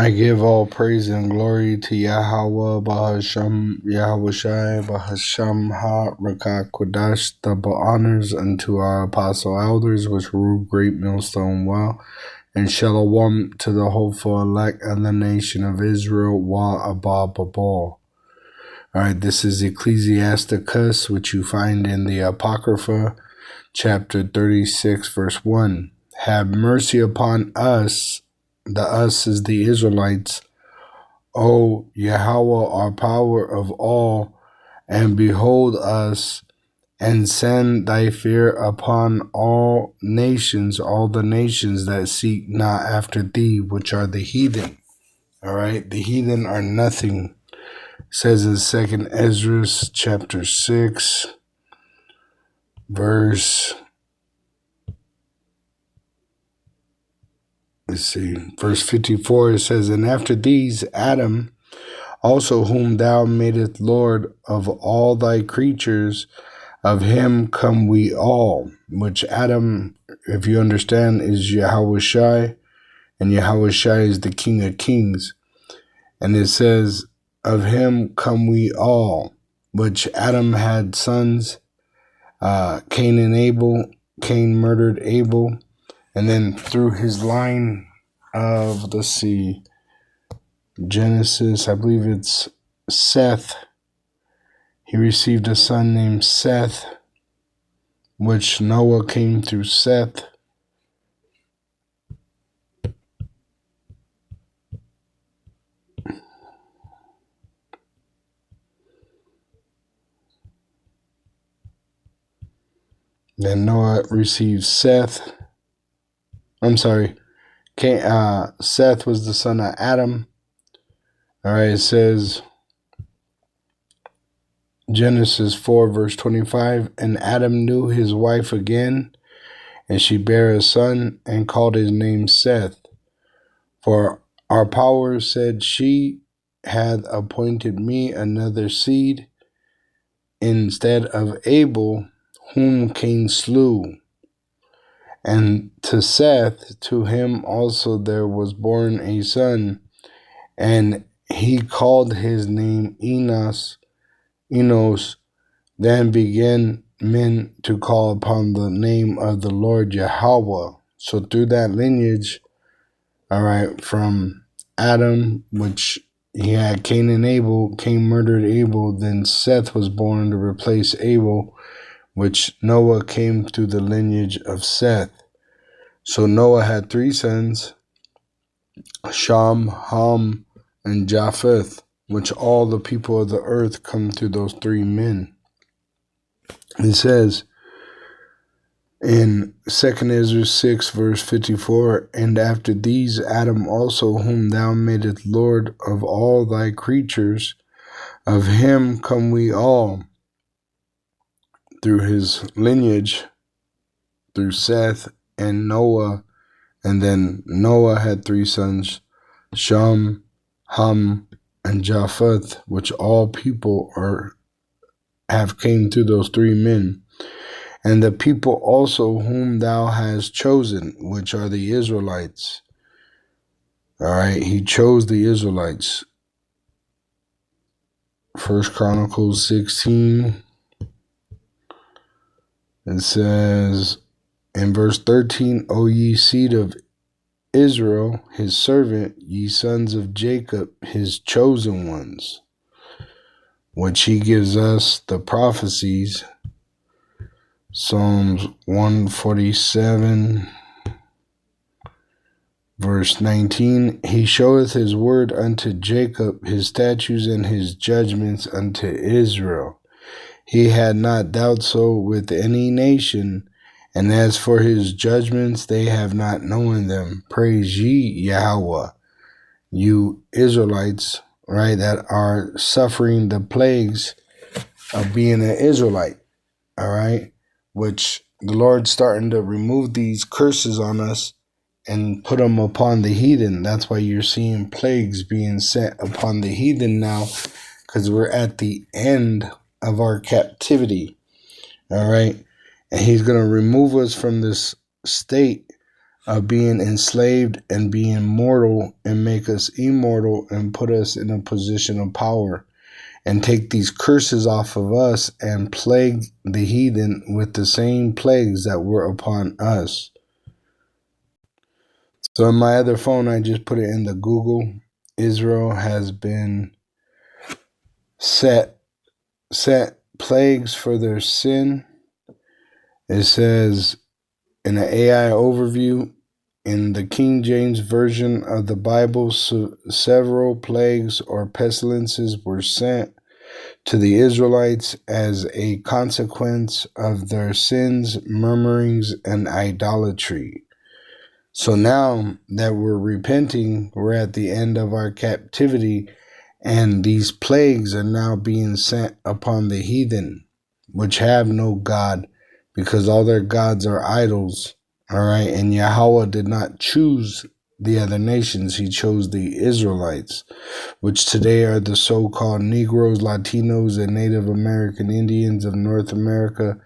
I give all praise and glory to Yahweh, Bahasham, Yahweh Shai, Bahasham Ha, Rakah Kodash, double honors unto our apostle elders, which rule Great Millstone well, and Shalom to the hopeful elect and the nation of Israel, Wa Abba Babal. Alright, this is Ecclesiasticus, which you find in the Apocrypha, chapter 36, verse 1. Have mercy upon us. The us is the Israelites, O Yahweh, our power of all, and behold us, and send thy fear upon all nations, all the nations that seek not after thee, which are the heathen. All right, the heathen are nothing. It says in 2nd Ezra chapter 6, verse 54, it says, and after these Adam also, whom thou madest Lord of all thy creatures, of him come we all. Which Adam, if you understand, is Yahweh Shai, and Yahweh Shai is the King of Kings. And it says, of him come we all. Which Adam had sons, Cain and Abel. Cain murdered Abel. And then through his line of, Genesis, I believe it's Seth. He received a son named Seth, which Noah came through Seth. Then Noah received Seth. Seth was the son of Adam. All right, it says Genesis 4, verse 25, and Adam knew his wife again, and she bare a son, and called his name Seth. For our power said, she hath appointed me another seed instead of Abel, whom Cain slew. And to Seth, to him also there was born a son, and he called his name Enos. Then began men to call upon the name of the Lord Yahweh. So through that lineage, all right, from Adam, which he had Cain and Abel, Cain murdered Abel, then Seth was born to replace Abel, which Noah came through the lineage of Seth. So Noah had 3 sons, Shem, Ham, and Japheth, which all the people of the earth come through those 3 men. It says in 2nd Ezra 6, verse 54, and after these Adam also, whom thou madest Lord of all thy creatures, of him come we all, through his lineage, through Seth and Noah. And then Noah had 3 sons, Shem, Ham, and Japheth, which all people have came through those 3 men. And the people also whom thou hast chosen, which are the Israelites. All right, he chose the Israelites. 1 Chronicles 16. It says in verse 13, O ye seed of Israel, his servant, ye sons of Jacob, his chosen ones, which he gives us the prophecies. Psalms 147, verse 19, he showeth his word unto Jacob, his statutes and his judgments unto Israel. He had not dealt so with any nation, and as for his judgments, they have not known them. Praise ye Yahweh, you Israelites, right, that are suffering the plagues of being an Israelite, all right, which the Lord's starting to remove these curses on us and put them upon the heathen. That's why you're seeing plagues being sent upon the heathen now, because we're at the end of our captivity, all right? And he's going to remove us from this state of being enslaved and being mortal and make us immortal and put us in a position of power and take these curses off of us and plague the heathen with the same plagues that were upon us. So on my other phone, I just put it in the Google. Israel has been set plagues for their sin. It says in an AI overview, in the King James Version of the Bible, several plagues or pestilences were sent to the Israelites as a consequence of their sins, murmurings, and idolatry. So now that we're repenting, we're at the end of our captivity, and these plagues are now being sent upon the heathen, which have no God, because all their gods are idols. All right. And Yahweh did not choose the other nations. He chose the Israelites, which today are the so-called Negroes, Latinos, and Native American Indians of North America,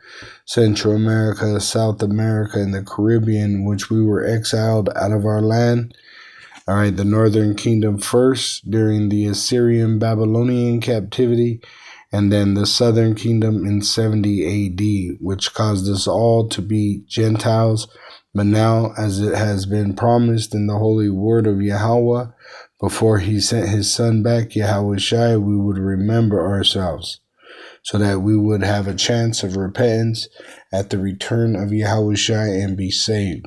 Central America, South America, and the Caribbean, which we were exiled out of our land. All right, the Northern Kingdom first during the Assyrian Babylonian captivity, and then the Southern Kingdom in 70 AD, which caused us all to be Gentiles. But now, as it has been promised in the holy word of Yahweh, before he sent his son back, Yahweh Shai, we would remember ourselves so that we would have a chance of repentance at the return of Yahweh Shai and be saved.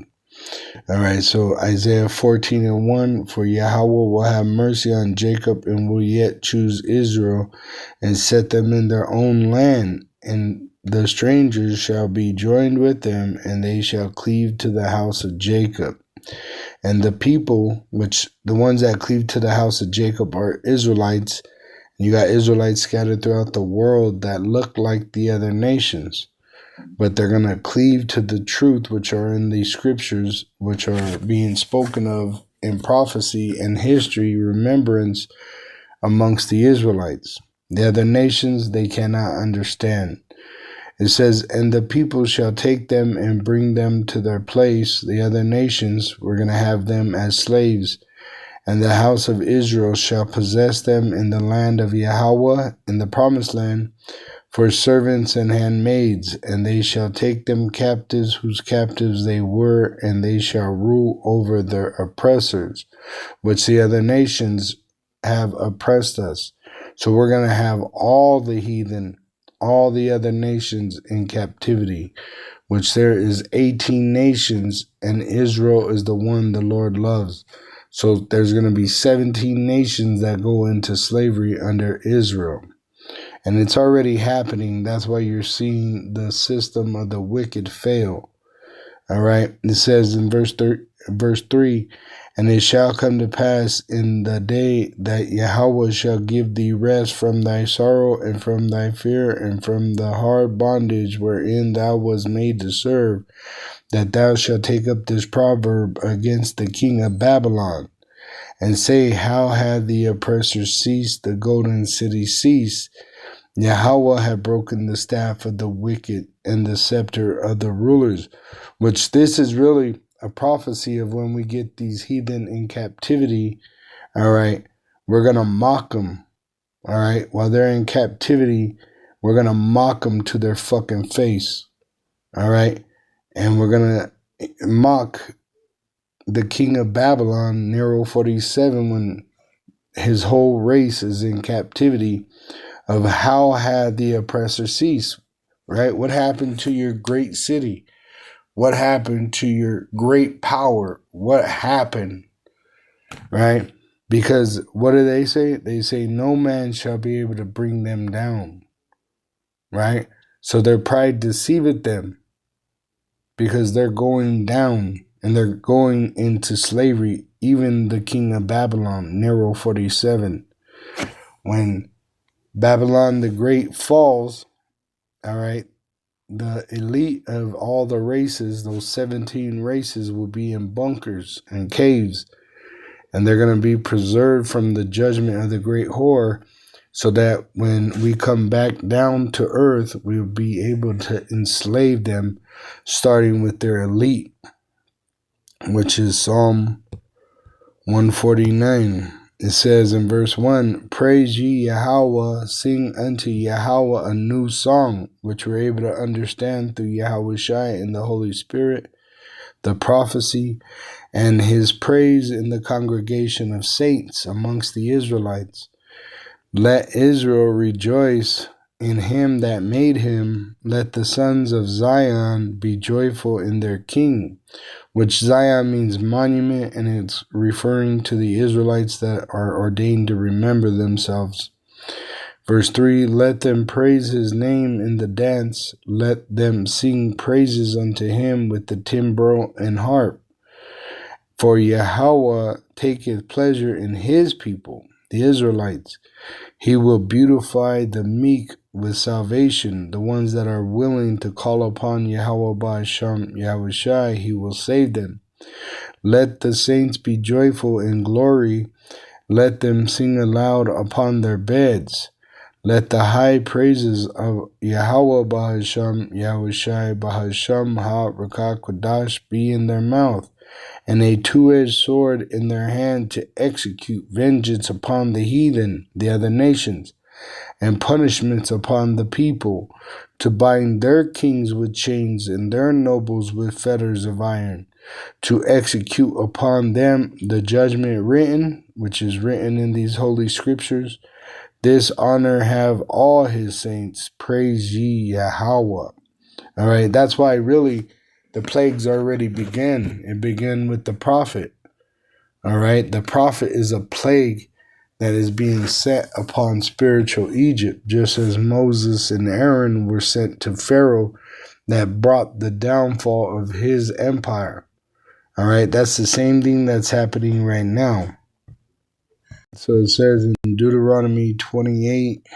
All right, so Isaiah 14:1, for Yahweh will have mercy on Jacob and will yet choose Israel and set them in their own land, and the strangers shall be joined with them, and they shall cleave to the house of Jacob. And the people, which the ones that cleave to the house of Jacob are Israelites. You got Israelites scattered throughout the world that look like the other nations, but they're going to cleave to the truth, which are in the scriptures, which are being spoken of in prophecy and history, remembrance amongst the Israelites. The other nations, they cannot understand. It says, and the people shall take them and bring them to their place. The other nations, we're going to have them as slaves. And the house of Israel shall possess them in the land of Yahweh, in the promised land, for servants and handmaids. And they shall take them captives, whose captives they were, and they shall rule over their oppressors, which the other nations have oppressed us. So we're going to have all the heathen, all the other nations in captivity, which there is 18 nations, and Israel is the one the Lord loves. So there's going to be 17 nations that go into slavery under Israel. And it's already happening. That's why you're seeing the system of the wicked fail. All right. It says in verse 3, and it shall come to pass in the day that Yahweh shall give thee rest from thy sorrow and from thy fear and from the hard bondage wherein thou wast made to serve, that thou shalt take up this proverb against the king of Babylon, and say, how had the oppressor ceased, the golden city ceased? Yahweh had broken the staff of the wicked and the scepter of the rulers, which this is really a prophecy of when we get these heathen in captivity. All right, we're going to mock them. All right, while they're in captivity, we're going to mock them to their fucking face. All right, and we're going to mock the king of Babylon, Nero 47, when his whole race is in captivity, of how had the oppressor ceased, right? What happened to your great city? What happened to your great power? What happened, right? Because what do they say? They say no man shall be able to bring them down, right? So their pride deceiveth them because they're going down and they're going into slavery. Even the king of Babylon, Nero 47, when Babylon the Great falls, all right, the elite of all the races, those 17 races, will be in bunkers and caves, and they're going to be preserved from the judgment of the great whore, so that when we come back down to earth, we'll be able to enslave them, starting with their elite. which is Psalm 149. It says in verse 1, praise ye Yahweh, sing unto Yahweh a new song, which we're able to understand through Yahweh Shai and the Holy Spirit, the prophecy, and his praise in the congregation of saints amongst the Israelites. Let Israel rejoice in him that made him. Let the sons of Zion be joyful in their king, which Zion means monument, and it's referring to the Israelites that are ordained to remember themselves. Verse 3, let them praise his name in the dance. Let them sing praises unto him with the timbrel and harp. For Yahweh taketh pleasure in his people, the Israelites. He will beautify the meek with salvation, the ones that are willing to call upon Yahweh Ba'asham Yahweh Shai, he will save them. Let the saints be joyful in glory. Let them sing aloud upon their beds. Let the high praises of Yahweh Ba'asham Yahweh Shai Ba'asham Ha-Rakah Kodash be in their mouth, and a two-edged sword in their hand to execute vengeance upon the heathen, the other nations, and punishments upon the people, to bind their kings with chains and their nobles with fetters of iron, to execute upon them the judgment written, which is written in these holy scriptures. This honor have all his saints. Praise ye Yahweh. All right, that's why really the plagues already began. It began with the prophet. All right, the prophet is a plague that is being set upon spiritual Egypt, just as Moses and Aaron were sent to Pharaoh that brought the downfall of his empire. All right, that's the same thing that's happening right now. So it says in Deuteronomy 28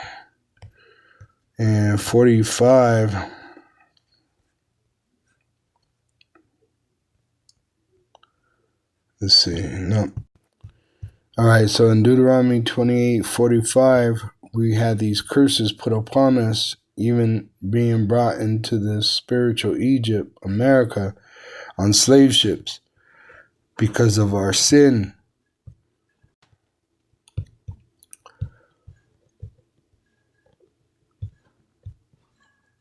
and 45, let's see, no. All right, so in Deuteronomy 28:45, we had these curses put upon us, even being brought into the spiritual Egypt, America, on slave ships because of our sin.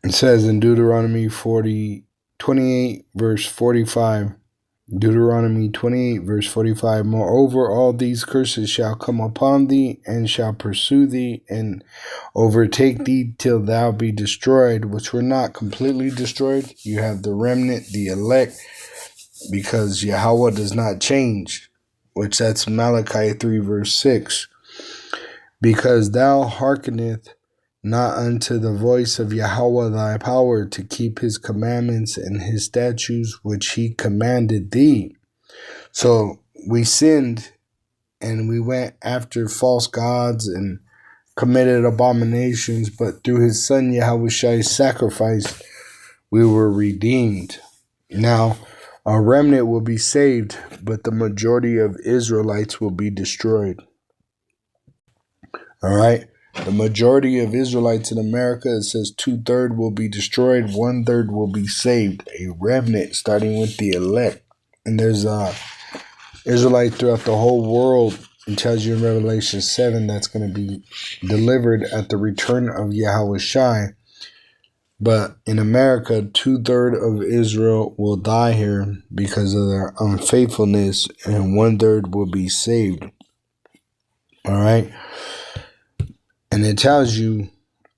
It says in Deuteronomy 28, verse 45, Deuteronomy 28, verse 45, moreover, all these curses shall come upon thee, and shall pursue thee, and overtake thee till thou be destroyed, which were not completely destroyed. You have the remnant, the elect, because Yahweh does not change, which that's Malachi 3, verse 6. Because thou hearkeneth not unto the voice of Yahweh thy power to keep his commandments and his statutes which he commanded thee. So we sinned and we went after false gods and committed abominations, but through his son Yahweh Shai's sacrifice, we were redeemed. Now, a remnant will be saved, but the majority of Israelites will be destroyed. All right? The majority of Israelites in America, it says 2/3 will be destroyed, 1/3 will be saved. A remnant, starting with the elect. And there's Israelites throughout the whole world. It tells you in Revelation 7 that's going to be delivered at the return of Yahweh Shai. But in America, 2/3 of Israel will die here because of their unfaithfulness, and 1/3 will be saved. All right? And it tells you,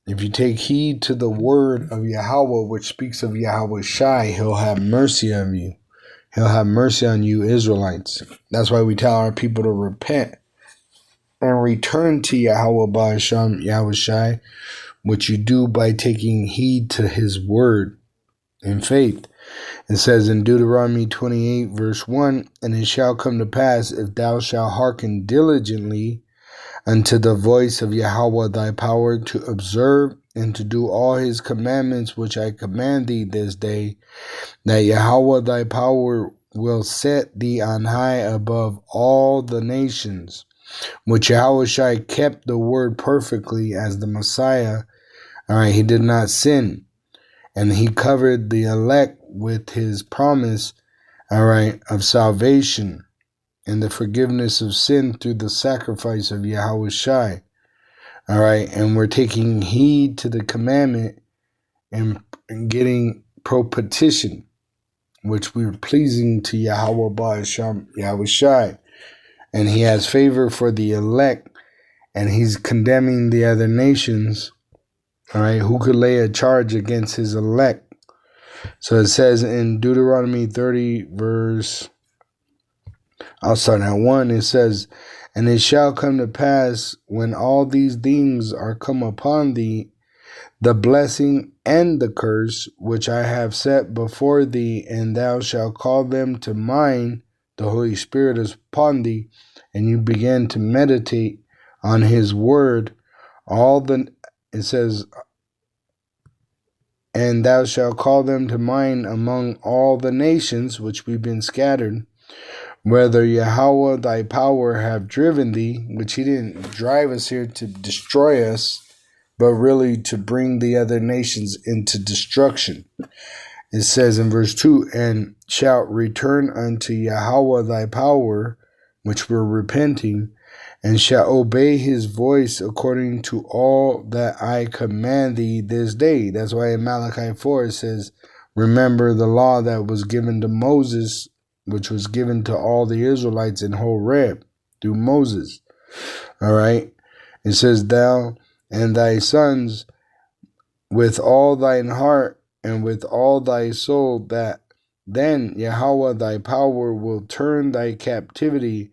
if you take heed to the word of Yahweh, which speaks of Yahweh Shai, he'll have mercy on you. He'll have mercy on you, Israelites. That's why we tell our people to repent and return to Yahweh Ba'asham Yahweh Shai, which you do by taking heed to his word in faith. It says in Deuteronomy 28, verse 1, and it shall come to pass, if thou shalt hearken diligently unto the voice of Yahweh thy power, to observe and to do all his commandments which I command thee this day, that Yahweh thy power will set thee on high above all the nations, which Yahweh Shai kept the word perfectly as the Messiah. All right, he did not sin, and he covered the elect with his promise. all right, of salvation and the forgiveness of sin through the sacrifice of Yahweh Shai. All right, and we're taking heed to the commandment and getting propitiation, which we're pleasing to Yahweh Ba'asham, Yahweh Shai. And he has favor for the elect, and he's condemning the other nations. All right, who could lay a charge against his elect? So it says in Deuteronomy 30, verse, I'll start at 1. It says, and it shall come to pass when all these things are come upon thee, the blessing and the curse which I have set before thee, and thou shalt call them to mind, the Holy Spirit is upon thee, and you begin to meditate on his word, it says, and thou shalt call them to mind among all the nations which we've been scattered, whether Yahweh thy power have driven thee, which he didn't drive us here to destroy us, but really to bring the other nations into destruction. It says in verse 2, and shalt return unto Yahweh thy power, which we're repenting, and shall obey his voice according to all that I command thee this day. That's why in Malachi 4 it says, remember the law that was given to Moses, which was given to all the Israelites in Horeb through Moses. All right. It says, thou and thy sons with all thine heart and with all thy soul, that then Yahweh thy power will turn thy captivity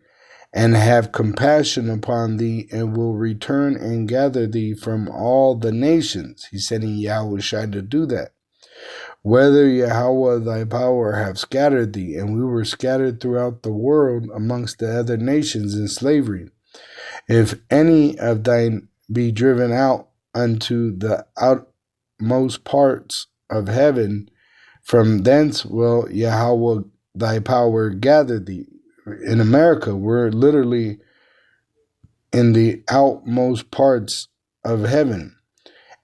and have compassion upon thee, and will return and gather thee from all the nations. He's sending Yahweh Shai to do that. Whether Yahweh thy power have scattered thee, and we were scattered throughout the world amongst the other nations in slavery. If any of thine be driven out unto the outmost parts of heaven, from thence will Yahweh thy power gather thee. In America, we're literally in the outmost parts of heaven.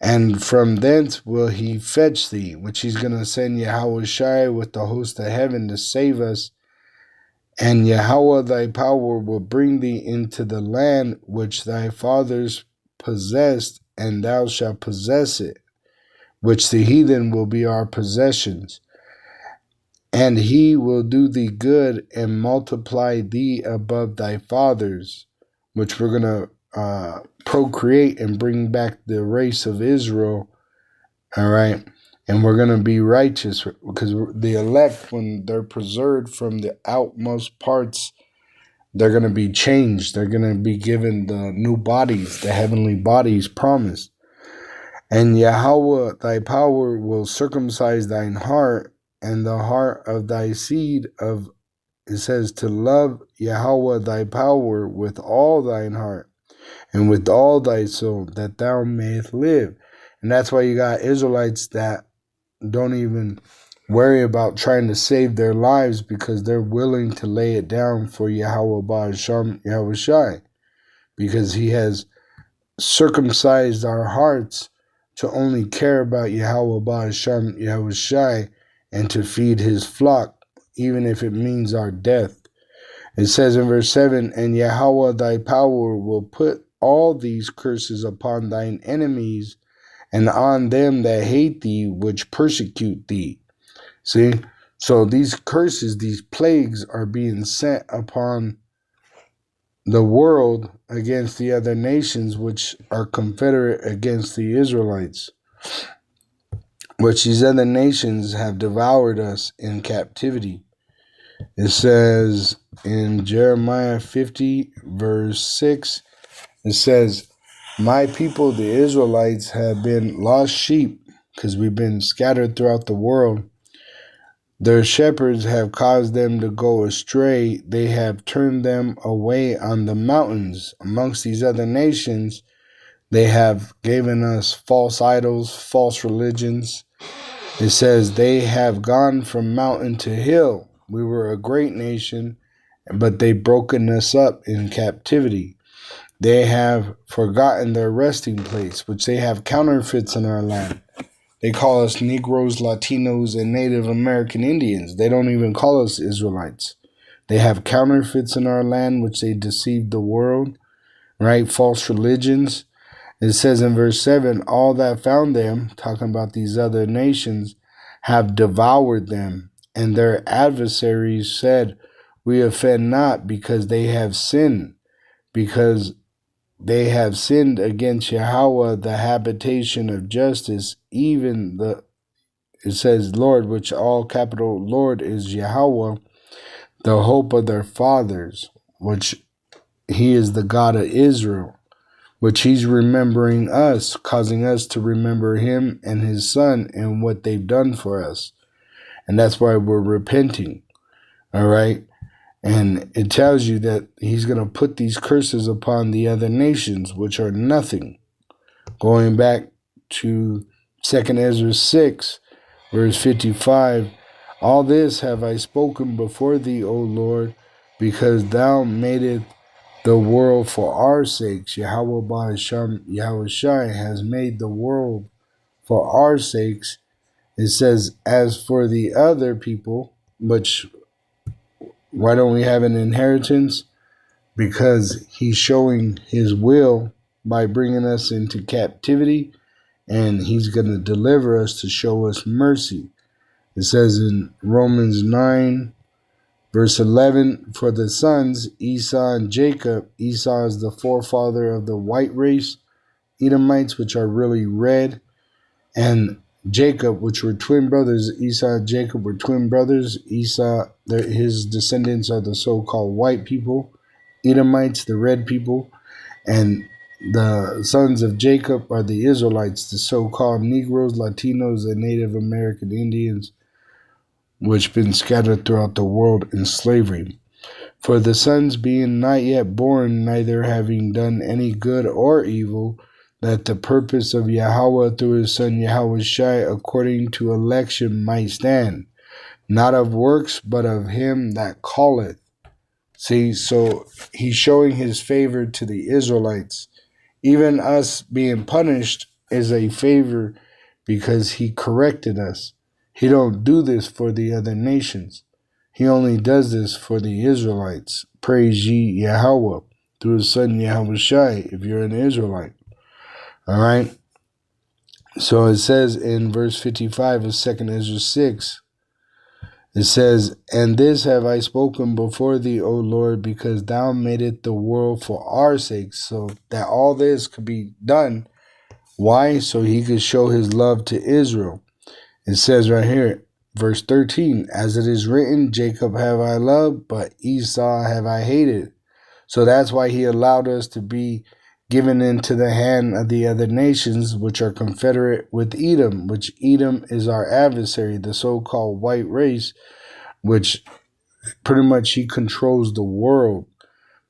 And from thence will he fetch thee, which he's going to send Yahweh Shai with the host of heaven to save us. And Yahweh thy power will bring thee into the land which thy fathers possessed, and thou shalt possess it, which the heathen will be our possessions. And he will do thee good and multiply thee above thy fathers, which we're going to procreate and bring back the race of Israel. All right. And we're going to be righteous, because the elect, when they're preserved from the outmost parts, they're going to be changed. They're going to be given the new bodies, the heavenly bodies promised. And Yahweh thy power will circumcise thine heart, and the heart of thy seed of, it says, to love Yahweh thy power with all thine heart and with all thy soul, that thou mayest live. And that's why you got Israelites that don't even worry about trying to save their lives, because they're willing to lay it down for Yahweh Ba'asham, Yahweh Shai, because he has circumcised our hearts to only care about Yahweh Ba'asham, Yahweh Shai, and to feed his flock, even if it means our death. It says in verse 7, and Yahweh thy power will put all these curses upon thine enemies, and on them that hate thee, which persecute thee. See? So these curses, these plagues are being sent upon the world against the other nations, which are confederate against the Israelites, which these other nations have devoured us in captivity. It says in Jeremiah 50, verse 6, it says, my people, the Israelites, have been lost sheep, because we've been scattered throughout the world. Their shepherds have caused them to go astray. They have turned them away on the mountains. Amongst these other nations, they have given us false idols, false religions. It says they have gone from mountain to hill. We were a great nation, but they've broken us up in captivity. They have forgotten their resting place, which they have counterfeits in our land. They call us Negroes, Latinos, and Native American Indians. They don't even call us Israelites. They have counterfeits in our land, which they deceive the world, right? False religions. It says in verse 7, all that found them, talking about these other nations, have devoured them, and their adversaries said, we offend not because they have sinned, because they have sinned against Yahweh, the habitation of justice, even it says Lord, which all capital Lord is Yahweh, the hope of their fathers, which he is the God of Israel, which he's remembering us, causing us to remember him and his son and what they've done for us. And that's why we're repenting. All right. And it tells you that he's going to put these curses upon the other nations, which are nothing. Going back to 2 Ezra 6, verse 55, all this have I spoken before thee, O Lord, because thou madest the world for our sakes. Yahweh Ba'asham Yahushai has made the world for our sakes. It says, as for the other people, which, why don't we have an inheritance? Because he's showing his will by bringing us into captivity, and he's going to deliver us to show us mercy. It says in Romans 9, verse 11, for the sons, Esau and Jacob, Esau is the forefather of the white race, Edomites, which are really red, and Jacob, which were twin brothers. Esau and Jacob were twin brothers. Esau, his descendants are the so-called white people, Edomites, the red people, and the sons of Jacob are the Israelites, the so-called Negroes, Latinos, and Native American Indians, which been scattered throughout the world in slavery. For the sons being not yet born, neither having done any good or evil, that the purpose of Yahweh through his son Yahushai according to election might stand, not of works, but of him that calleth. See, so he's showing his favor to the Israelites. Even us being punished is a favor because he corrected us. He don't do this for the other nations. He only does this for the Israelites. Praise ye Yahweh through his son Yahushai if you're an Israelite. All right. So it says in verse 55 of 2 Ezra 6, it says, and this have I spoken before thee, O Lord, because thou madest the world for our sakes. So that all this could be done. Why? So he could show his love to Israel. It says right here, verse 13, as it is written, Jacob have I loved, but Esau have I hated. So that's why he allowed us to be given into the hand of the other nations, which are confederate with Edom, which Edom is our adversary, the so-called white race, which pretty much he controls the world.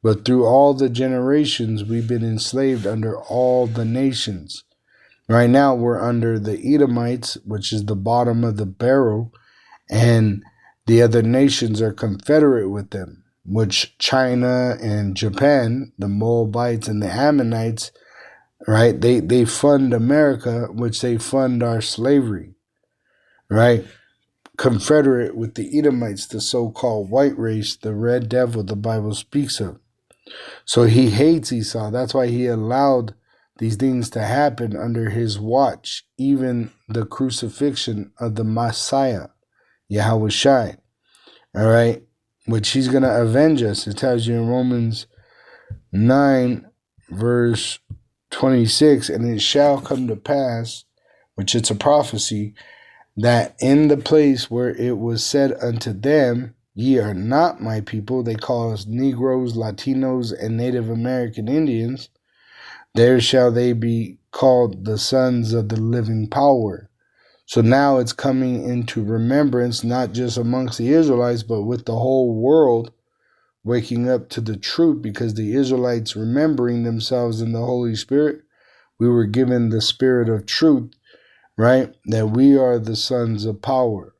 But through all the generations, we've been enslaved under all the nations. Right now, we're under the Edomites, which is the bottom of the barrel, and the other nations are confederate with them, which China and Japan, the Moabites and the Ammonites, right? They fund America, which they fund our slavery, right? Confederate with the Edomites, the so-called white race, the red devil the Bible speaks of. So he hates Esau. That's why he allowed these things to happen under his watch, even the crucifixion of the Messiah, Yahushai, all right, which he's going to avenge us. It tells you in Romans 9, verse 26, and it shall come to pass, which it's a prophecy, that in the place where it was said unto them, ye are not my people, they call us Negroes, Latinos, and Native American Indians, there shall they be called the sons of the living power. So now it's coming into remembrance, not just amongst the Israelites, but with the whole world waking up to the truth, because the Israelites remembering themselves in the Holy Spirit, we were given the spirit of truth, right? That we are the sons of power.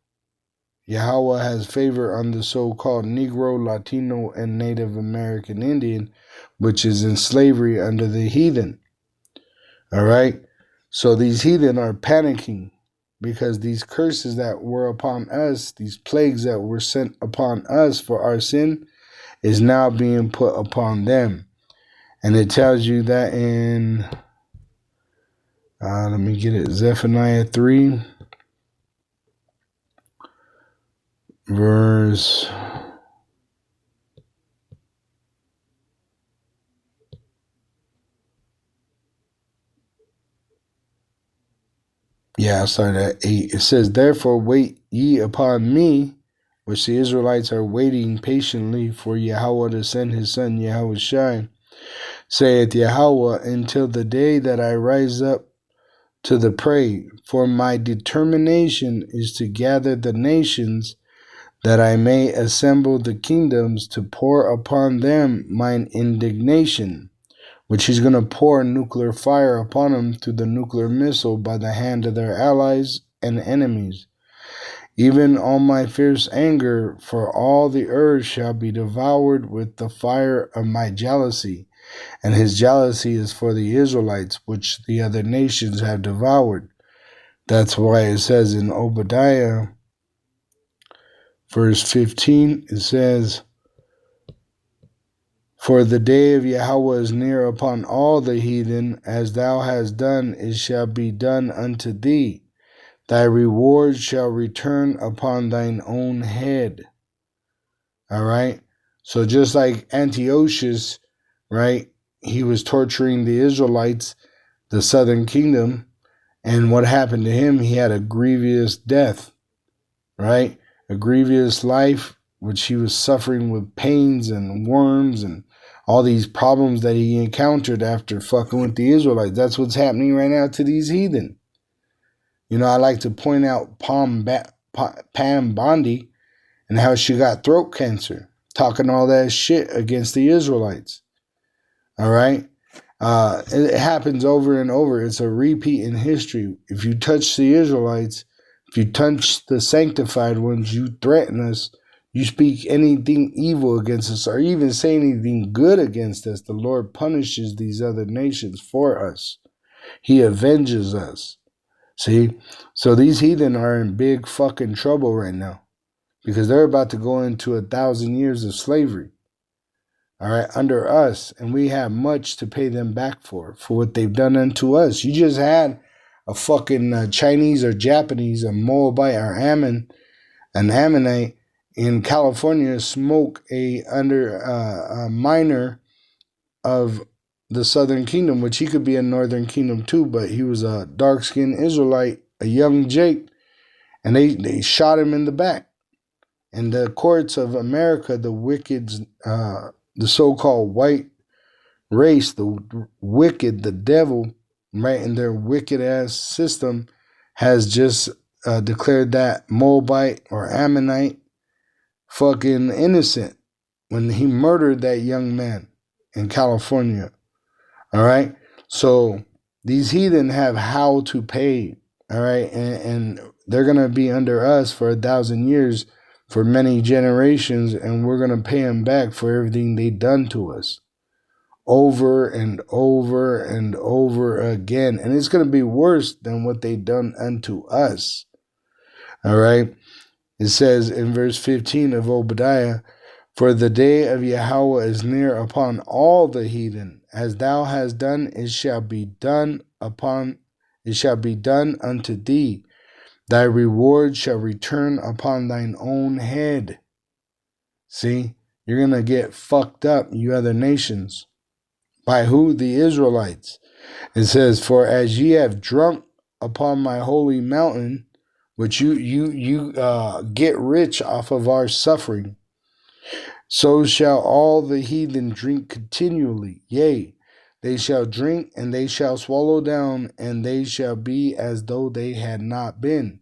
Yahweh has favor on the so-called Negro, Latino, and Native American Indian, which is in slavery under the heathen. All right? So these heathen are panicking. because these curses that were upon us, these plagues that were sent upon us for our sin, is now being put upon them. And it tells you that in, let me get it, Zephaniah 3, verse... Yeah, I'll start at 8. It says, "Therefore wait ye upon me," which the Israelites are waiting patiently for Yahweh to send his son Yahushua, saith Yahweh, "until the day that I rise up to the prey. For my determination is to gather the nations, that I may assemble the kingdoms, to pour upon them mine indignation," which he's going to pour nuclear fire upon them through the nuclear missile by the hand of their allies and enemies. "Even all my fierce anger for all the earth shall be devoured with the fire of my jealousy." And his jealousy is for the Israelites, which the other nations have devoured. That's why it says in Obadiah, verse 15, it says, "For the day of Yahweh is near upon all the heathen. As thou hast done, it shall be done unto thee. Thy reward shall return upon thine own head." All right? So just like Antiochus, right? He was torturing the Israelites, the southern kingdom. And what happened to him? He had a grievous death, right? A grievous life, which he was suffering with pains and worms and all these problems that he encountered after fucking with the Israelites. That's what's happening right now to these heathen. You know, I like to point out Pam Bondi and how she got throat cancer, talking all that shit against the Israelites. All right? It happens over and over. It's a repeat in history. If you touch the Israelites, if you touch the sanctified ones, you threaten us, you speak anything evil against us, or even say anything good against us, the Lord punishes these other nations for us. He avenges us. See? So these heathen are in big fucking trouble right now, because they're about to go into 1,000 years of slavery. All right, under us, and we have much to pay them back for what they've done unto us. You just had a fucking Chinese or Japanese, a Moabite or an Ammonite in California smoke a minor of the Southern Kingdom, which he could be a Northern Kingdom too, but he was a dark-skinned Israelite, a young Jake, and they shot him in the back. And the courts of America, the wicked, the so-called white race, the wicked, the devil, right, in their wicked-ass system, has just declared that Moabite or Ammonite fucking innocent when he murdered that young man in California. All right? So these heathen have how to pay, all right? And they're going to be under us for 1,000 years, for many generations, and we're going to pay them back for everything they done to us over and over and over again. And it's going to be worse than what they done unto us. All right? It says in verse 15 of Obadiah, "For the day of Yahweh is near upon all the heathen. As thou hast done, it shall be done unto thee. Thy reward shall return upon thine own head." See, you're going to get fucked up, you other nations. By who? The Israelites. It says, "For as ye have drunk upon my holy mountain," which you get rich off of our suffering, "so shall all the heathen drink continually. Yea, they shall drink, and they shall swallow down, and they shall be as though they had not been."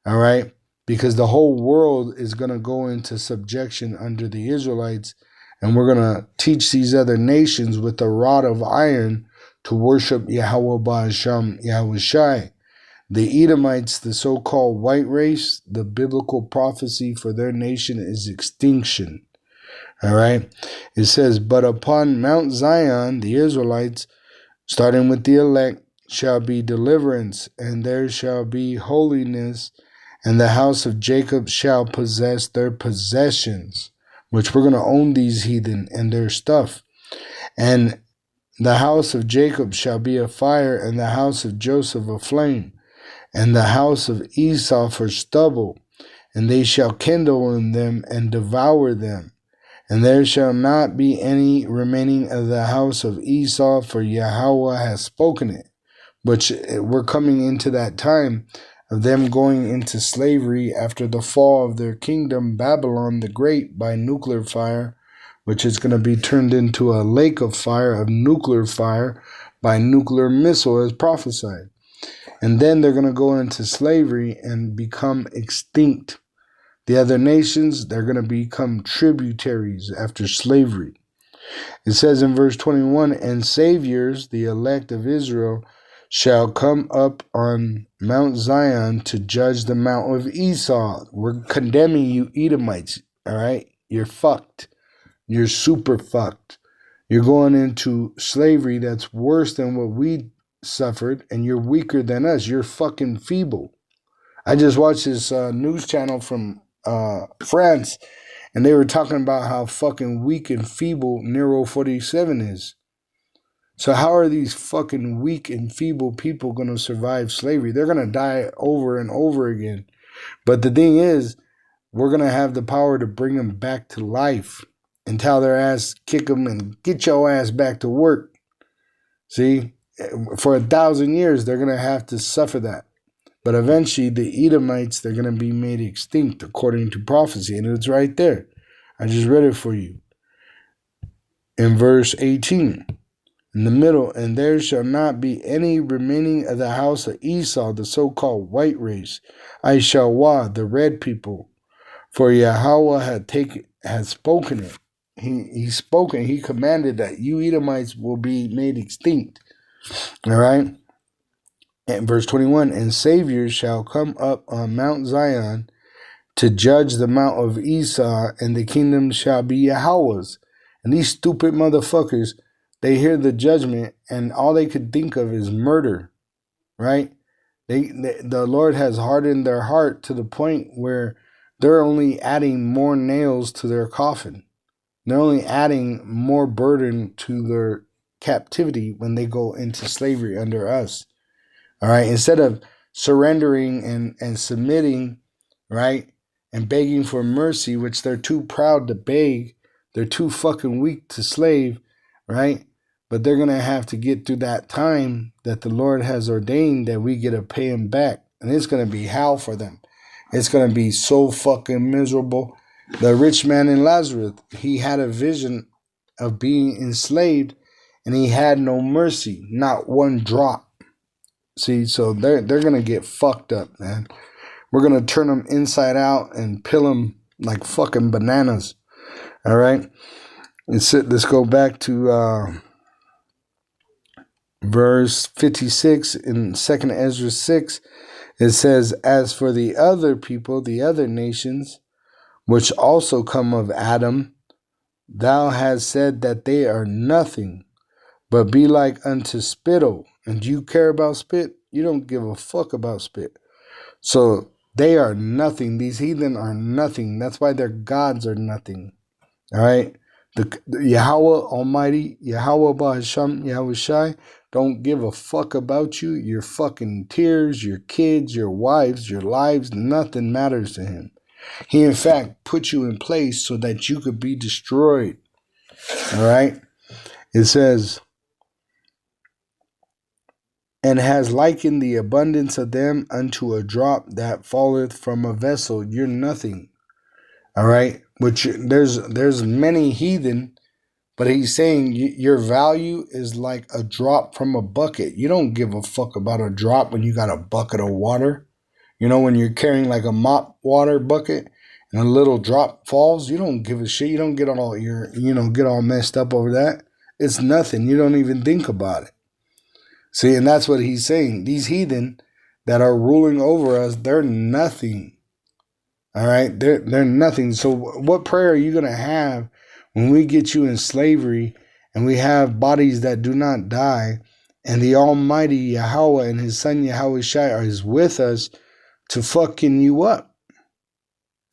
All right? Because the whole world is going to go into subjection under the Israelites, and we're going to teach these other nations with a rod of iron to worship Yahweh Ba'asham Yahushai. The Edomites, the so-called white race, the biblical prophecy for their nation is extinction. All right? It says, "But upon Mount Zion, the Israelites, starting with the elect, shall be deliverance, and there shall be holiness, and the house of Jacob shall possess their possessions, which we're going to own these heathen and their stuff. And the house of Jacob shall be a fire, and the house of Joseph a flame, and the house of Esau for stubble, and they shall kindle in them and devour them. And there shall not be any remaining of the house of Esau, for Yahweh has spoken it. But we're coming into that time of them going into slavery after the fall of their kingdom, Babylon the Great, by nuclear fire, which is going to be turned into a lake of fire, of nuclear fire, by nuclear missile as prophesied. And then they're going to go into slavery and become extinct. The other nations, they're going to become tributaries after slavery. It says in verse 21, and saviors, the elect of Israel, shall come up on Mount Zion to judge the mount of Esau. We're condemning you Edomites, all right? You're fucked. You're super fucked. You're going into slavery that's worse than what we suffered, and you're weaker than us. You're fucking feeble. I just watched this news channel from France, and they were talking about how fucking weak and feeble Nero 47 is. So how are these fucking weak and feeble people going to survive slavery? They're going to die over and over again. But the thing is, we're going to have the power to bring them back to life and tell their ass, kick them and get your ass back to work. See, for 1,000 years, they're going to have to suffer that. But eventually, the Edomites, they're going to be made extinct according to prophecy. And it's right there. I just read it for you. In verse 18, in the middle, and there shall not be any remaining of the house of Esau, the so-called white race. Aishawah, the red people. For Yahweh had spoken it. He spoken, he commanded that you Edomites will be made extinct. All right? And verse 21, and saviors shall come up on Mount Zion to judge the mount of Esau, and the kingdom shall be Yahweh's. And these stupid motherfuckers, they hear the judgment, and all they could think of is murder, right? The Lord has hardened their heart to the point where they're only adding more nails to their coffin. They're only adding more burden to their captivity when they go into slavery under us. All right, instead of surrendering and submitting, right, and begging for mercy, which they're too proud to beg, they're too fucking weak to slave, right? But they're going to have to get through that time that the Lord has ordained that we get to pay them back. And it's going to be hell for them. It's going to be so fucking miserable. The rich man in Lazarus, he had a vision of being enslaved, and he had no mercy, not one drop. See, so they're going to get fucked up, man. We're going to turn them inside out and peel them like fucking bananas. All right? Let's go back to verse 56 in 2nd Ezra 6. It says, as for the other people, the other nations, which also come of Adam, thou hast said that they are nothing, but be like unto spittle. And do you care about spit? You don't give a fuck about spit. So they are nothing. These heathen are nothing. That's why their gods are nothing. All right? The Yahweh Almighty, Yahweh Bahasham, Yahweh Shai, don't give a fuck about you. Your fucking tears, your kids, your wives, your lives, nothing matters to him. He, in fact, put you in place so that you could be destroyed. All right? It says, and has likened the abundance of them unto a drop that falleth from a vessel. You're nothing. All right? Which there's many heathen, but he's saying your value is like a drop from a bucket. You don't give a fuck about a drop when you got a bucket of water. You know, when you're carrying like a mop water bucket and a little drop falls, you don't give a shit. You don't get all get all messed up over that. It's nothing. You don't even think about it. See, and that's what he's saying. These heathen that are ruling over us, they're nothing. All right? They're nothing. So what prayer are you going to have when we get you in slavery and we have bodies that do not die And the Almighty Yahweh and His Son Yahweh Shai is with us to fucking you up.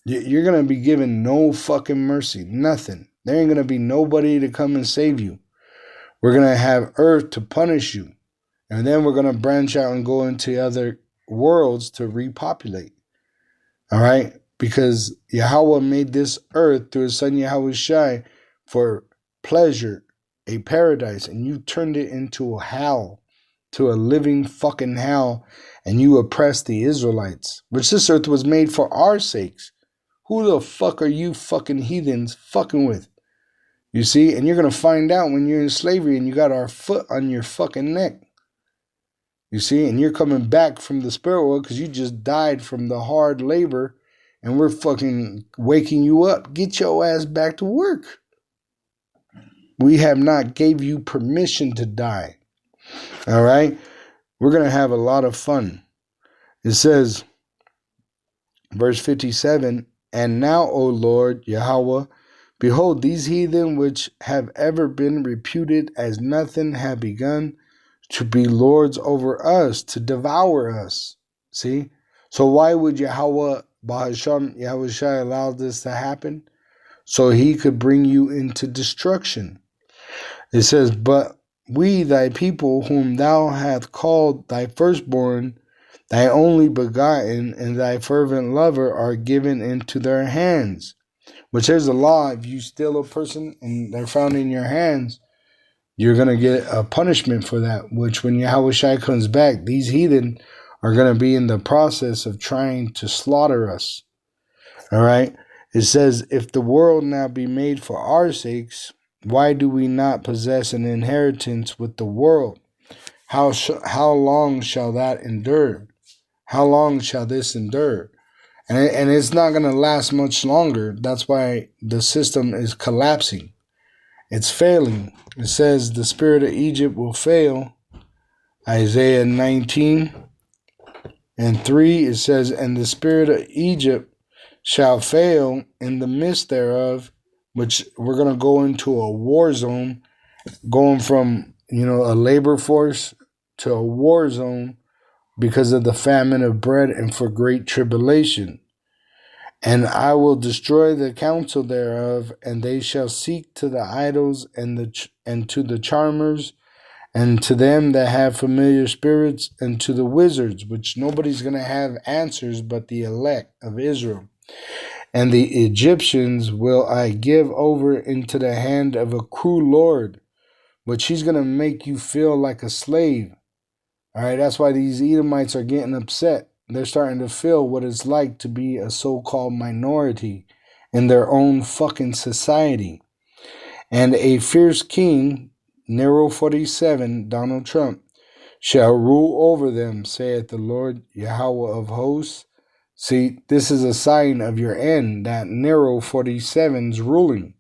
You're going to be given no fucking mercy. Nothing. There ain't going to be nobody to come and save you. We're going to have earth to punish you. And then we're going to branch out and go into other worlds to repopulate. All right? Because Yahweh made this earth through His Son Yahweh Shai for pleasure, a paradise. And you turned it into a hell, to a living fucking hell. And you oppressed the Israelites, which this earth was made for our sakes. Who the fuck are you fucking heathens fucking with? You see? And you're going to find out when you're in slavery and you got our foot on your fucking neck. You see? And you're coming back from the spirit world because you just died from the hard labor and we're fucking waking you up. Get your ass back to work. We have not gave you permission to die. All right? We're going to have a lot of fun. It says, verse 57, and now, O Lord, Yahweh, behold, these heathen which have ever been reputed as nothing have begun to be lords over us, to devour us. See? So why would Yahweh, Bahasham, Yahweh Shai allow this to happen? So He could bring you into destruction. It says, but we, thy people, whom thou hast called thy firstborn, thy only begotten, and thy fervent lover, are given into their hands. Which there's a law, if you steal a person and they're found in your hands, you're going to get a punishment for that. Which when Yahweh Shai comes back, these heathen are going to be in the process of trying to slaughter us. All right? It says, if the world now be made for our sakes, why do we not possess an inheritance with the world? How long shall that endure? How long shall this endure? And it's not going to last much longer. That's why the system is collapsing. It's failing. It says the spirit of Egypt will fail. Isaiah 19:3, it says, and the spirit of Egypt shall fail in the midst thereof, which we're going to go into a war zone, going from, a labor force to a war zone because of the famine of bread and for great tribulation. And I will destroy the counsel thereof, and they shall seek to the idols and to the charmers, and to them that have familiar spirits, and to the wizards, which nobody's going to have answers but the elect of Israel. And the Egyptians will I give over into the hand of a cruel lord, which he's going to make you feel like a slave. All right, that's why these Edomites are getting upset. They're starting to feel what it's like to be a so-called minority in their own fucking society. And a fierce king, Nero 47, Donald Trump, shall rule over them, saith the Lord Yahweh of hosts. See, this is a sign of your end, that Nero 47's ruling.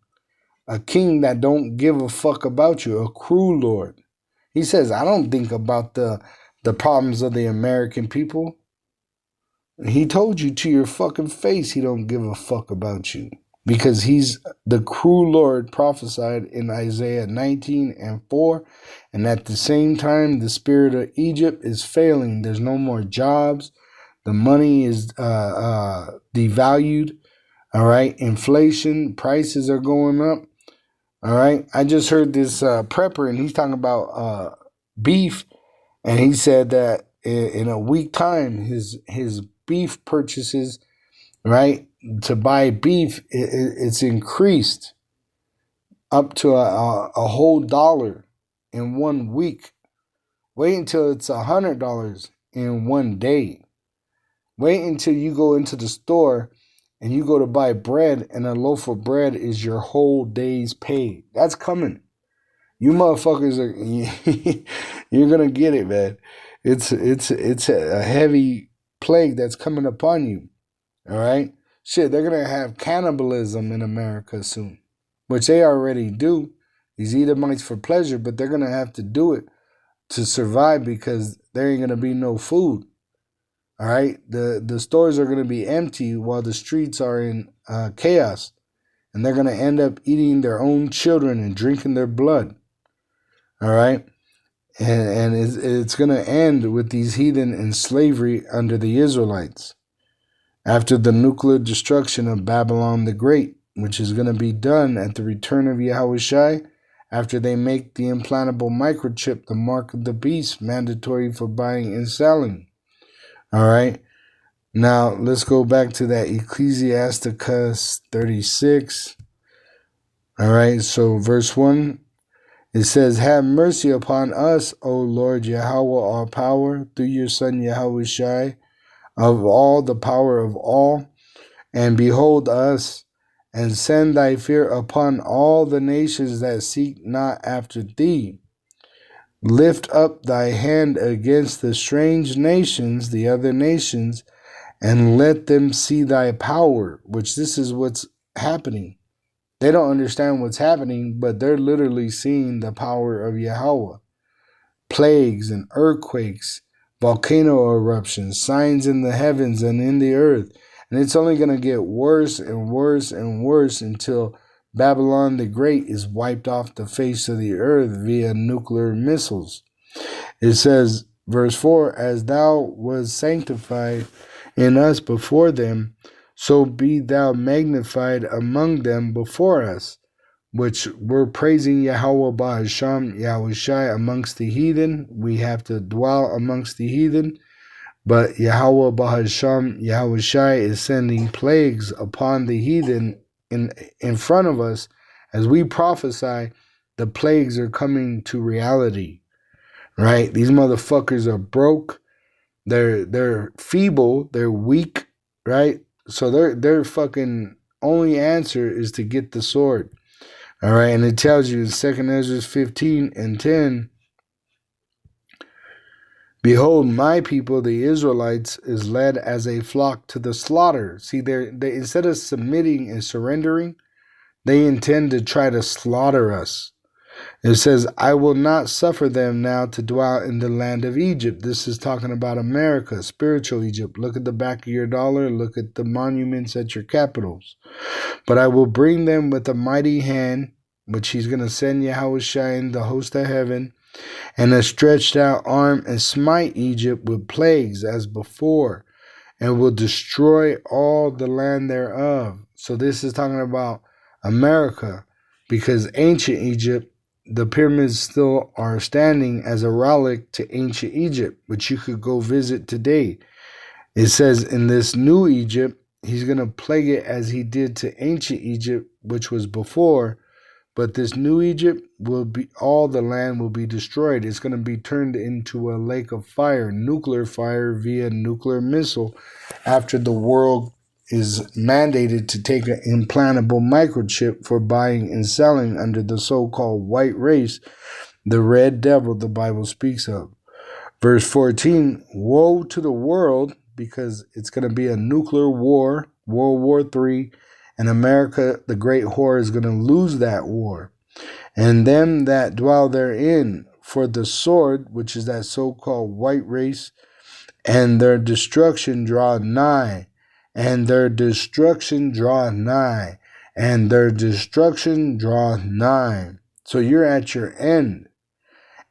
A king that don't give a fuck about you, a cruel lord. He says, I don't think about the problems of the American people. He told you to your fucking face he don't give a fuck about you. Because he's the cruel Lord prophesied in Isaiah 19:4. And at the same time, the spirit of Egypt is failing. There's no more jobs. The money is devalued. All right. Inflation, prices are going up. All right. I just heard this prepper, and he's talking about beef. And he said that in a week time, his beef purchases, right, to buy beef, it's increased up to a whole $1 in 1 week. Wait until it's $100 in 1 day. Wait until you go into the store and you go to buy bread, and a loaf of bread is your whole day's pay. That's coming. You motherfuckers are you're gonna get it, man. It's a heavy plague that's coming upon you. All right? Shit, they're gonna have cannibalism in America soon, which they already do. These Edomites for pleasure, but they're gonna have to do it to survive because there ain't gonna be no food. All right? The stores are gonna be empty while the streets are in chaos, and they're gonna end up eating their own children and drinking their blood. All right? And it's going to end with these heathen in slavery under the Israelites after the nuclear destruction of Babylon the Great, which is going to be done at the return of Yahushai after they make the implantable microchip, the mark of the beast, mandatory for buying and selling. All right. Now, let's go back to that Ecclesiasticus 36. All right. So, verse 1, it says, "Have mercy upon us, O Lord Yahweh, our power, through your Son Yahushai, of all the power of all, and behold us, and send thy fear upon all the nations that seek not after thee. Lift up thy hand against the strange nations, the other nations, and let them see thy power," which this is what's happening. They don't understand what's happening, but they're literally seeing the power of Yahweh. Plagues and earthquakes, volcano eruptions, signs in the heavens and in the earth. And it's only going to get worse and worse and worse until Babylon the Great is wiped off the face of the earth via nuclear missiles. It says, verse 4, "As thou was sanctified in us before them, so be thou magnified among them before us," which we're praising Yahweh Ba'asham, Yahushai amongst the heathen. We have to dwell amongst the heathen. But Yahweh Ba'asham, Yahushai is sending plagues upon the heathen in front of us. As we prophesy, the plagues are coming to reality. Right? These motherfuckers are broke. They're feeble. They're weak. Right? So their fucking only answer is to get the sword. All right, and it tells you in 2 Ezra 15 and 10, "Behold, my people, the Israelites, is led as a flock to the slaughter." See, they instead of submitting and surrendering, they intend to try to slaughter us. It says, "I will not suffer them now to dwell in the land of Egypt." This is talking about America, spiritual Egypt. Look at the back of your dollar. Look at the monuments at your capitals. "But I will bring them with a mighty hand," which he's going to send Yahushua in the host of heaven, "and a stretched out arm, and smite Egypt with plagues as before, and will destroy all the land thereof." So this is talking about America, because ancient Egypt, the pyramids still are standing as a relic to ancient Egypt, which you could go visit today. It says in this new Egypt, he's going to plague it as he did to ancient Egypt, which was before. But this new Egypt will be, all the land will be destroyed. It's going to be turned into a lake of fire, nuclear fire via nuclear missile, after the world is mandated to take an implantable microchip for buying and selling under the so-called white race, the red devil the Bible speaks of. Verse 14, "Woe to the world," because it's going to be a nuclear war, World War III, and America, the great whore, is going to lose that war. "And them that dwell therein, for the sword," which is that so-called white race, "and their destruction draw nigh, and their destruction draw nigh, and their destruction draw nigh." So you're at your end.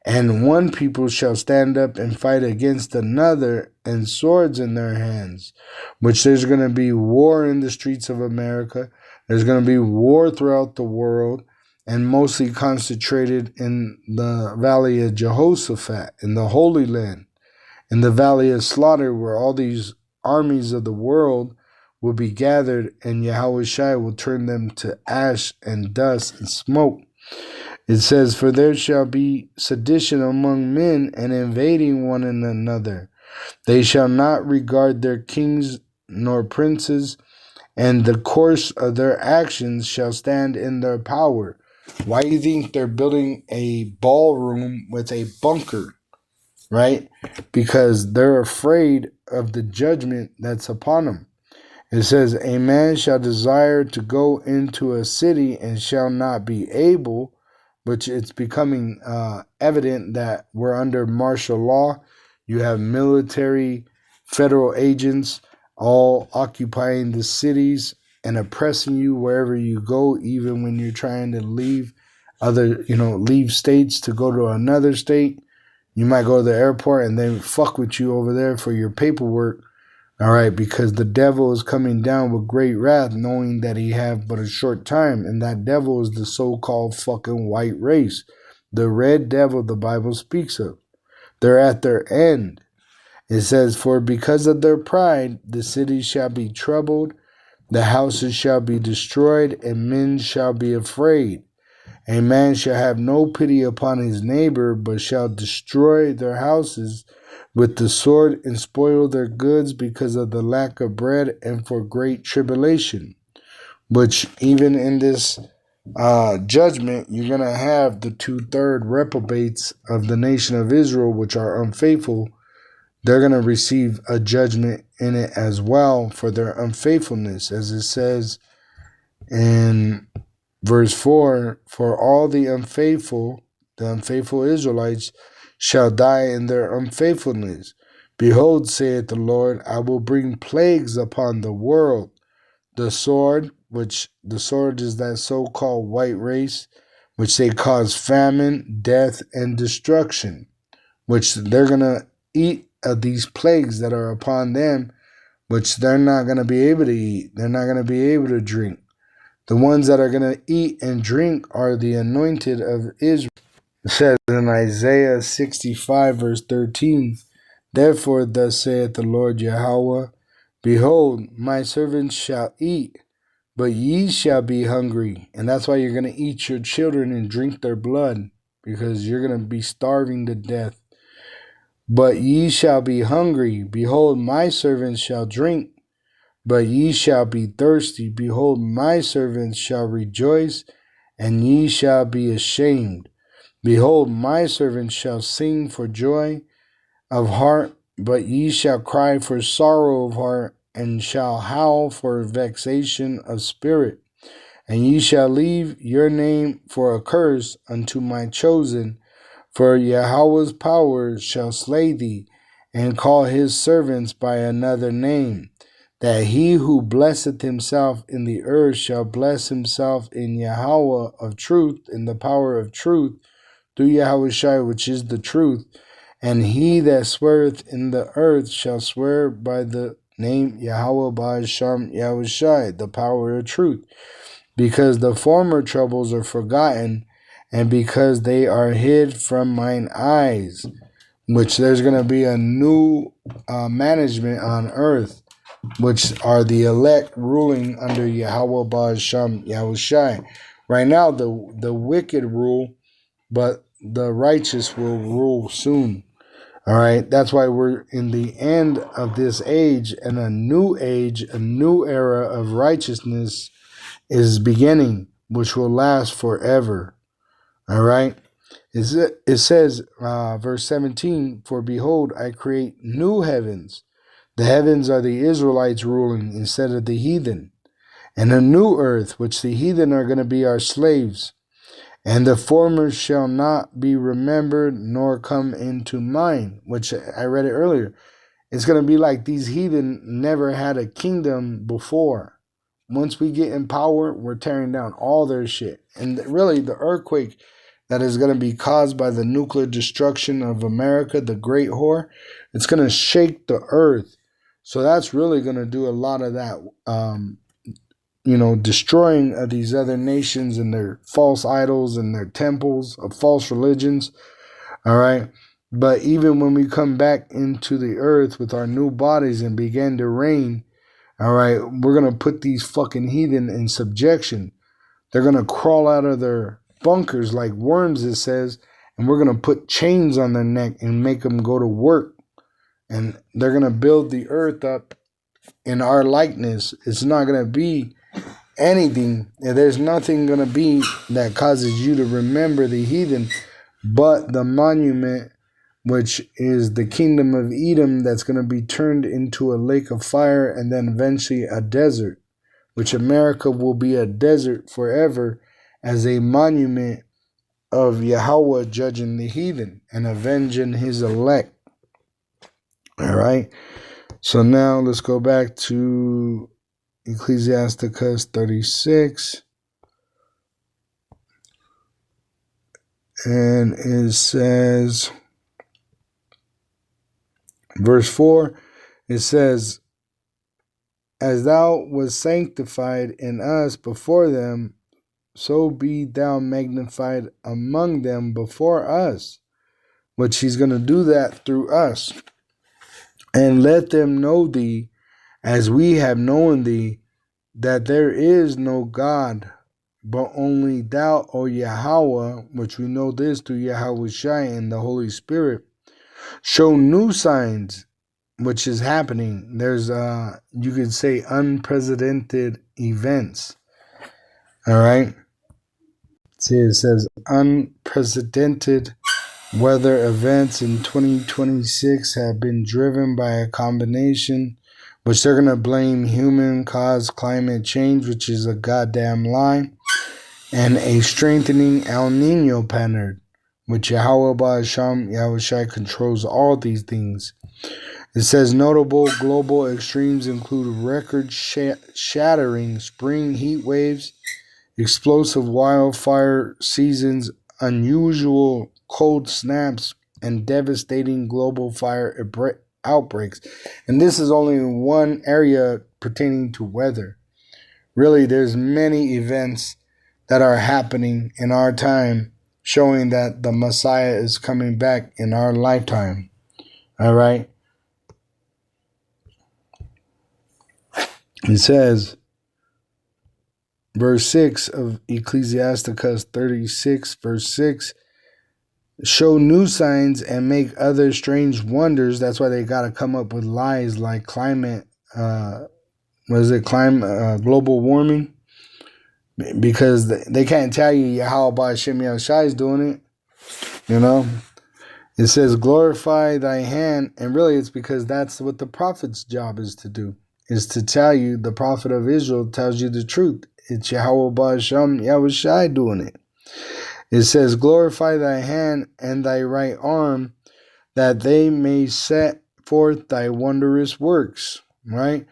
"And one people shall stand up and fight against another, and swords in their hands," which there's going to be war in the streets of America. There's going to be war throughout the world, and mostly concentrated in the Valley of Jehoshaphat, in the Holy Land, in the Valley of Slaughter, where all these armies of the world will be gathered, and Yahushua will turn them to ash and dust and smoke. It says, "For there shall be sedition among men, and invading one another. They shall not regard their kings nor princes, and the course of their actions shall stand in their power." Why do you think they're building a ballroom with a bunker, right? Because they're afraid of the judgment that's upon them. It says, "A man shall desire to go into a city and shall not be able," which it's becoming evident that we're under martial law. You have military, federal agents all occupying the cities and oppressing you wherever you go, even when you're trying to leave leave states to go to another state. You might go to the airport and they fuck with you over there for your paperwork. All right, because the devil is coming down with great wrath, knowing that he have but a short time, and that devil is the so-called fucking white race, the red devil the Bible speaks of. They're at their end. It says, "For because of their pride, the cities shall be troubled, the houses shall be destroyed, and men shall be afraid. A man shall have no pity upon his neighbor, but shall destroy their houses with the sword and spoil their goods because of the lack of bread and for great tribulation." Which even in this judgment, you're going to have the 2/3 reprobates of the nation of Israel, which are unfaithful. They're going to receive a judgment in it as well for their unfaithfulness, as it says in verse 4, "For all the unfaithful Israelites, shall die in their unfaithfulness. Behold, saith the Lord, I will bring plagues upon the world, the sword," which the sword is that so-called white race, which they cause famine, death, and destruction, which they're going to eat of these plagues that are upon them, which they're not going to be able to eat. They're not going to be able to drink. The ones that are going to eat and drink are the anointed of Israel. It says in Isaiah 65 verse 13, "Therefore thus saith the Lord Yahweh, Behold, my servants shall eat, but ye shall be hungry." And that's why you're going to eat your children and drink their blood, because you're going to be starving to death. "But ye shall be hungry. Behold, my servants shall drink. But ye shall be thirsty. Behold, my servants shall rejoice, and ye shall be ashamed. Behold, my servants shall sing for joy of heart, but ye shall cry for sorrow of heart, and shall howl for vexation of spirit. And ye shall leave your name for a curse unto my chosen, for Yahweh's power shall slay thee, and call his servants by another name, that he who blesseth himself in the earth shall bless himself in Yahweh of truth, in the power of truth, through Yahushua, which is the truth. And he that sweareth in the earth shall swear by the name Yahweh Ba'asham Yahushua, the power of truth, because the former troubles are forgotten, and because they are hid from mine eyes. Which there's going to be a new management on earth, which are the elect ruling under Yahweh Ba'asham Yahushai. Right now, the wicked rule, but the righteous will rule soon. All right, that's why we're in the end of this age, and a new era of righteousness is beginning, which will last forever. All right. It says, verse 17, "For behold, I create new heavens." The heavens are the Israelites ruling instead of the heathen. "And a new earth, which the heathen are going to be our slaves. And the former shall not be remembered, nor come into mind," which I read it earlier. It's going to be like these heathen never had a kingdom before. Once we get in power, we're tearing down all their shit. And really, the earthquake that is going to be caused by the nuclear destruction of America, the Great Whore, it's going to shake the earth. So that's really going to do a lot of that, destroying of these other nations and their false idols and their temples of false religions. All right. But even when we come back into the earth with our new bodies and begin to reign, all right, we're going to put these fucking heathen in subjection. They're going to crawl out of their bunkers like worms, it says, and we're going to put chains on their neck and make them go to work. And they're going to build the earth up in our likeness. It's not going to be anything. There's nothing going to be that causes you to remember the heathen but the monument, which is the kingdom of Edom, that's going to be turned into a lake of fire and then eventually a desert, which America will be a desert forever as a monument of Yahweh judging the heathen and avenging his elect. All right. So now let's go back to Ecclesiasticus 36. And it says, Verse 4, it says, as thou was sanctified in us before them, so be thou magnified among them before us. Which he's going to do that through us. And let them know thee as we have known thee, that there is no God but only thou, O Yahweh, which we know this through Yahweh Shai and the Holy Spirit. Show new signs, which is happening. There's, you could say, unprecedented events. All right? See, it says unprecedented weather events in 2026 have been driven by a combination, which they're going to blame human-caused climate change, which is a goddamn lie, and a strengthening El Nino pattern, which Yahweh Ba'asham Yahushai controls all these things. It says notable global extremes include record-shattering spring heat waves, explosive wildfire seasons, unusual cold snaps, and devastating global fire outbreaks. And this is only one area pertaining to weather. Really, there's many events that are happening in our time showing that the Messiah is coming back in our lifetime. All right? It says, verse 6 of Ecclesiasticus 36, verse 6, show new signs and make other strange wonders. That's why they got to come up with lies like global warming, because they can't tell you how about Shem Shai is doing it. You know, it says glorify thy hand, and really it's because that's what the prophet's job is to do, is to tell you. The prophet of Israel tells you the truth. It's Yahweh Ba'asham Yahushai doing it. It says, glorify thy hand and thy right arm, that they may set forth thy wondrous works. Right?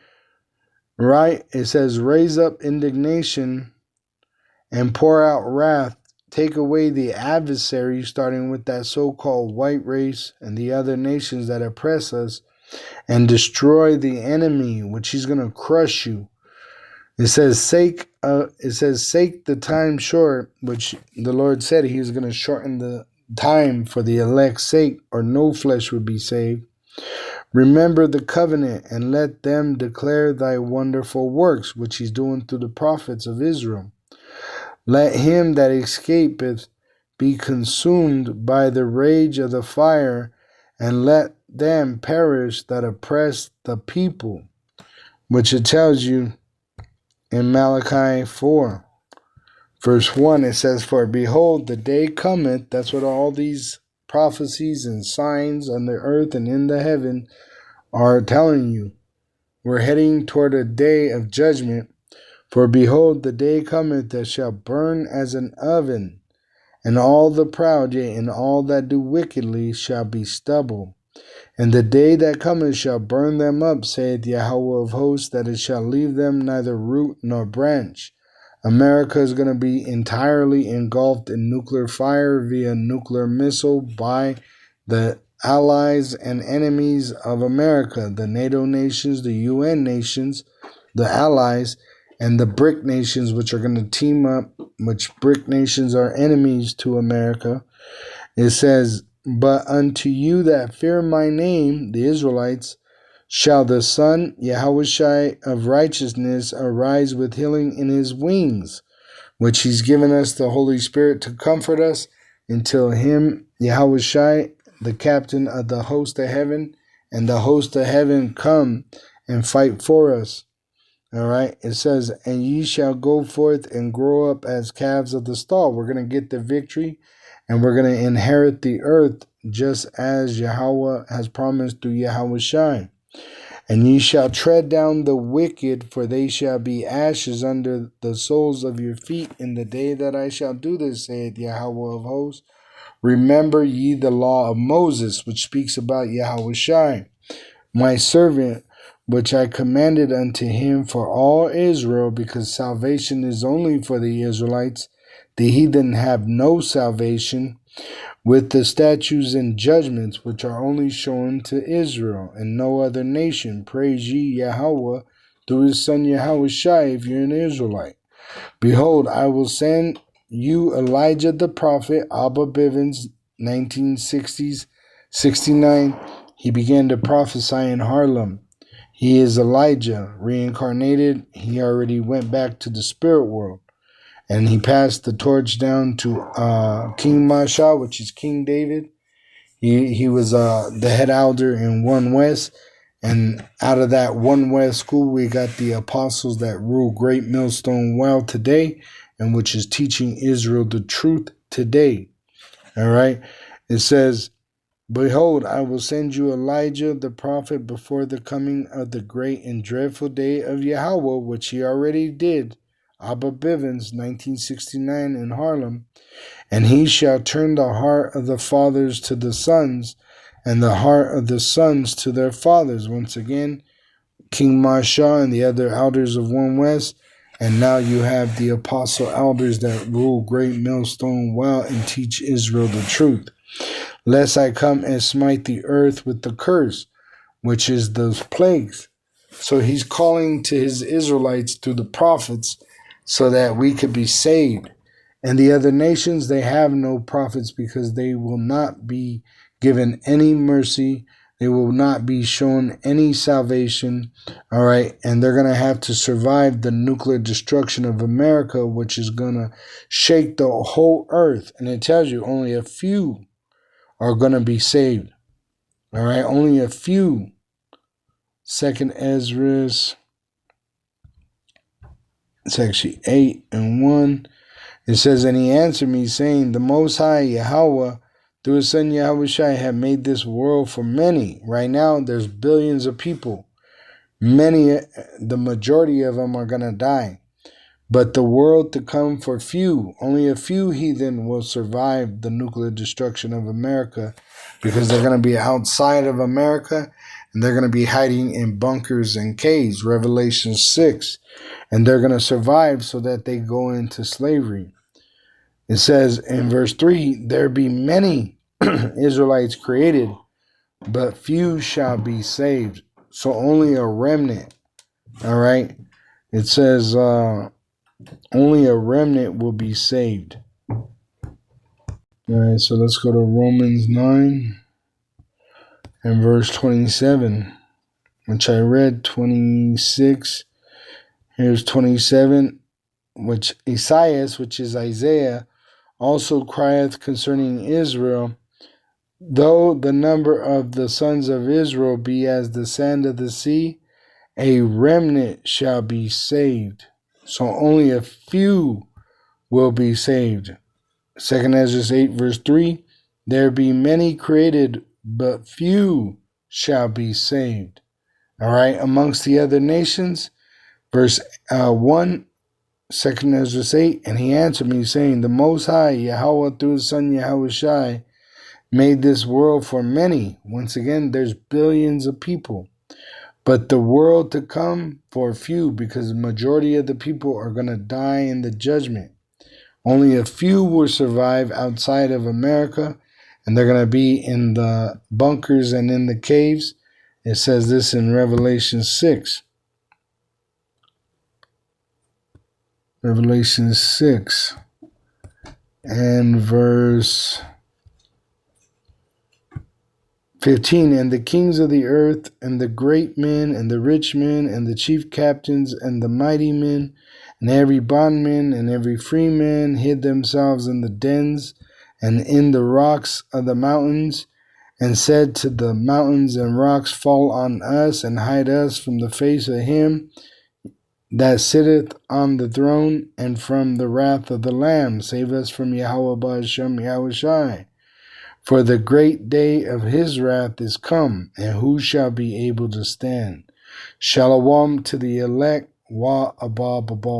It says, raise up indignation and pour out wrath. Take away the adversary, starting with that so-called white race and the other nations that oppress us, and destroy the enemy, which he's going to crush you. It says, sake the time short, which the Lord said he was going to shorten the time for the elect's sake, or no flesh would be saved. Remember the covenant, and let them declare thy wonderful works, which he's doing through the prophets of Israel. Let him that escapeth be consumed by the rage of the fire, and let them perish that oppress the people, which it tells you in Malachi 4, verse 1, it says, for behold, the day cometh. That's what all these prophecies and signs on the earth and in the heaven are telling you. We're heading toward a day of judgment. For behold, the day cometh that shall burn as an oven, and all the proud, yea, and all that do wickedly shall be stubble. And the day that cometh shall burn them up, saith Yahweh of hosts, that it shall leave them neither root nor branch. America is going to be entirely engulfed in nuclear fire via nuclear missile by the allies and enemies of America, the NATO nations, the UN nations, the allies, and the BRIC nations, which are going to team up, which BRIC nations are enemies to America. It says, but unto you that fear my name, the Israelites, shall the Son, Yahushai of righteousness, arise with healing in his wings, which he's given us the Holy Spirit to comfort us until him, Yahushai, the captain of the host of heaven, and the host of heaven come and fight for us. All right, it says, and ye shall go forth and grow up as calves of the stall. We're going to get the victory, and we're going to inherit the earth, just as Yahweh has promised through Yahushai. And ye shall tread down the wicked, for they shall be ashes under the soles of your feet in the day that I shall do this, saith Yahweh of hosts. Remember ye the law of Moses, which speaks about Yahushai, my servant, which I commanded unto him for all Israel, because salvation is only for the Israelites. The heathen have no salvation, with the statutes and judgments which are only shown to Israel and no other nation. Praise ye Yahweh through his son Yahushai if you're an Israelite. Behold, I will send you Elijah the prophet, Abba Bivens, 1960s, 69. He began to prophesy in Harlem. He is Elijah, reincarnated. He already went back to the spirit world. And he passed the torch down to King Masha, which is King David. He was the head elder in One West. And out of that One West school, we got the apostles that rule Great Millstone Well today, and which is teaching Israel the truth today. All right. It says, behold, I will send you Elijah the prophet before the coming of the great and dreadful day of Yahweh, which he already did. Abba Bivens, 1969 in Harlem. And he shall turn the heart of the fathers to the sons, and the heart of the sons to their fathers. Once again, King Masha and the other elders of One West. And now you have the apostle elders that rule Great Millstone Well and teach Israel the truth. Lest I come and smite the earth with the curse, which is those plagues. So he's calling to his Israelites through the prophets so that we could be saved. And the other nations, they have no prophets because they will not be given any mercy. They will not be shown any salvation. All right. And they're going to have to survive the nuclear destruction of America, which is going to shake the whole earth. And it tells you only a few are going to be saved. All right. Only a few. Second Ezra, it's actually 8:1. It says, and he answered me, saying, the Most High Yahweh, through his son Yahushai, have made this world for many. Right now, there's billions of people. Many, the majority of them are going to die. But the world to come for few. Only a few heathen will survive the nuclear destruction of America because they're going to be outside of America and they're going to be hiding in bunkers and caves, Revelation 6. And they're going to survive so that they go into slavery. It says in verse 3, there be many Israelites created, but few shall be saved. So only a remnant. All right. It says only a remnant will be saved. All right. So let's go to Romans 9 and verse 27, which I read 26. Here's 27, which Esaias, which is Isaiah, also crieth concerning Israel, though the number of the sons of Israel be as the sand of the sea, a remnant shall be saved. So only a few will be saved. 2 Ezra 8 verse 3, there be many created, but few shall be saved. All right, amongst the other nations, verse 1, 2 Ezra 8, and he answered me, saying, the Most High, Yahweh, through his son Yahushai, made this world for many. Once again, there's billions of people. But the world to come for few, because the majority of the people are going to die in the judgment. Only a few will survive outside of America, and they're going to be in the bunkers and in the caves. It says this in Revelation 6. Revelation 6 and verse 15. And the kings of the earth, and the great men, and the rich men, and the chief captains, and the mighty men, and every bondman, and every free man hid themselves in the dens, and in the rocks of the mountains, and said to the mountains and rocks, fall on us, and hide us from the face of him that sitteth on the throne, and from the wrath of the Lamb. Save us from Yahweh Ba'ashem Yahushai. For the great day of his wrath is come, and who shall be able to stand? Shalom to the elect, wa abba babal.